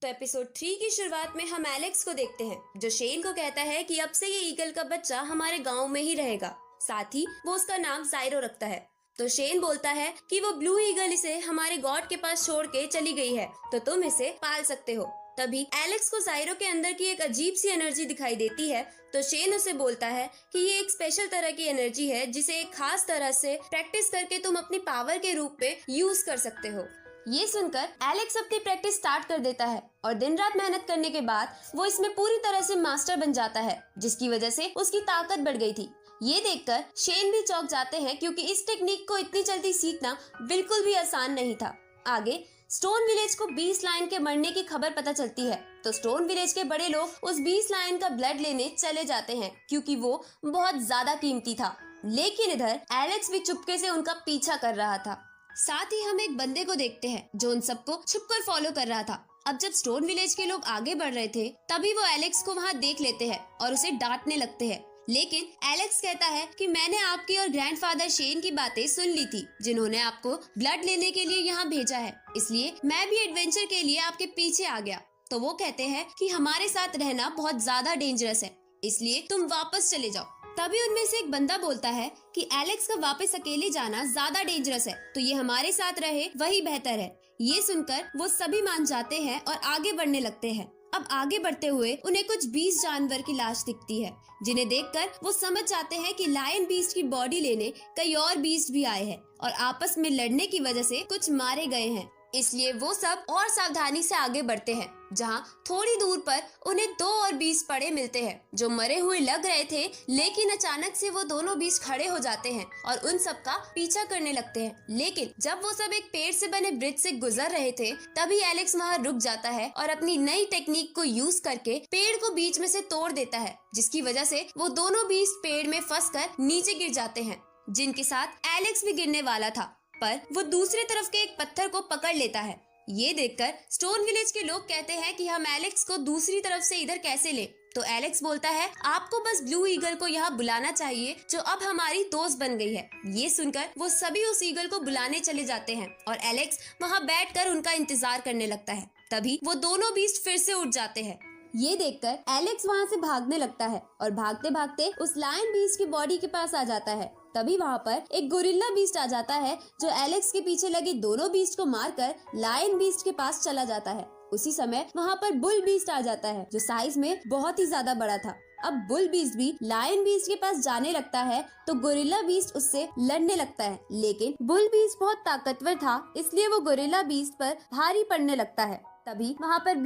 तो एपिसोड 3 की शुरुआत में हम एलेक्स को देखते हैं जो शेन को कहता है कि अब से ये ईगल का बच्चा हमारे गांव में ही रहेगा। साथ ही वो उसका नाम जायरो रखता है। तो शेन बोलता है कि वो ब्लू ईगल इसे हमारे गॉड के पास छोड़ के चली गई है, तो तुम इसे पाल सकते हो। तभी एलेक्स को जायरो के अंदर की एक अजीब सी एनर्जी दिखाई देती है। तो शेन उसे बोलता है कि ये एक स्पेशल तरह की एनर्जी है जिसे एक खास तरह से प्रैक्टिस करके तुम अपनी पावर के रूप में यूज कर सकते हो। ये सुनकर एलेक्स अपनी प्रैक्टिस स्टार्ट कर देता है और दिन रात मेहनत करने के बाद वो इसमें पूरी तरह से मास्टर बन जाता है, जिसकी वजह से उसकी ताकत बढ़ गई थी। ये देखकर शेन भी चौंक जाते हैं क्योंकि इस टेक्निक को इतनी जल्दी सीखना बिल्कुल भी आसान नहीं था। आगे स्टोन विलेज को 20 लायन के मरने की खबर पता चलती है, तो स्टोन विलेज के बड़े लोग उस 20 लायन का ब्लड लेने चले जाते हैं क्योंकि वो बहुत ज्यादा कीमती था। लेकिन इधर एलेक्स भी चुपके से उनका पीछा कर रहा था। साथ ही हम एक बंदे को देखते हैं जो उन सबको छुपकर फॉलो कर रहा था। अब जब स्टोन विलेज के लोग आगे बढ़ रहे थे तभी वो एलेक्स को वहाँ देख लेते हैं और उसे डांटने लगते हैं। लेकिन एलेक्स कहता है कि मैंने आपकी और ग्रैंडफादर शेन की बातें सुन ली थी, जिन्होंने आपको ब्लड लेने के लिए यहाँ भेजा है, इसलिए मैं भी एडवेंचर के लिए आपके पीछे आ गया। तो वो कहते हैं कि हमारे साथ रहना बहुत ज्यादा डेंजरस है, इसलिए तुम वापस चले जाओ। तभी उनमें से एक बंदा बोलता है कि एलेक्स का वापस अकेले जाना ज्यादा डेंजरस है, तो ये हमारे साथ रहे वही बेहतर है। ये सुनकर वो सभी मान जाते हैं और आगे बढ़ने लगते हैं। अब आगे बढ़ते हुए उन्हें कुछ 20 जानवर की लाश दिखती है, जिन्हें देखकर वो समझ जाते हैं कि लायन बीस्ट की बॉडी लेने कई और बीस्ट भी आए हैं और आपस में लड़ने की वजह से कुछ मारे गए हैं। इसलिए वो सब और सावधानी से आगे बढ़ते हैं, जहाँ थोड़ी दूर पर उन्हें 2 और बीस्ट पड़े मिलते हैं जो मरे हुए लग रहे थे। लेकिन अचानक से वो दोनों बीस्ट खड़े हो जाते हैं और उन सब का पीछा करने लगते हैं। लेकिन जब वो सब एक पेड़ से बने ब्रिज से गुजर रहे थे तभी एलेक्स वहाँ रुक जाता है और अपनी नई टेक्निक को यूज करके पेड़ को बीच में से तोड़ देता है, जिसकी वजह से वो दोनों बीस्ट पेड़ में फंसकर नीचे गिर जाते हैं, जिनके साथ एलेक्स भी गिरने वाला था। पर वो दूसरे तरफ के एक पत्थर को पकड़ लेता है। ये देखकर स्टोन विलेज के लोग कहते हैं कि हम एलेक्स को दूसरी तरफ से इधर कैसे ले। तो एलेक्स बोलता है आपको बस ब्लू ईगल को यहाँ बुलाना चाहिए जो अब हमारी दोस्त बन गई है। ये सुनकर वो सभी उस ईगल को बुलाने चले जाते हैं और एलेक्स वहाँ बैठकर उनका इंतजार करने लगता है। तभी वो दोनों बीस्ट फिर से उठ जाते हैं। ये देखकर एलेक्स वहाँ से भागने लगता है और भागते भागते उस लायन बीस्ट की बॉडी के पास आ जाता है। तभी वहाँ पर एक गोरिल्ला बीस्ट आ जाता है जो एलेक्स के पीछे लगे दोनों बीस्ट को मारकर लायन बीस्ट के पास चला जाता है। उसी समय वहाँ पर बुल बीस्ट आ जाता है जो साइज में बहुत ही ज्यादा बड़ा था। अब बुल बीस्ट भी लायन बीस्ट के पास जाने लगता है तो गोरिल्ला बीस्ट उससे लड़ने लगता है, लेकिन बुल बीस्ट बहुत ताकतवर था, इसलिए वो गोरिल्ला बीस्ट पर भारी पड़ने लगता है। तभी वहाँ पर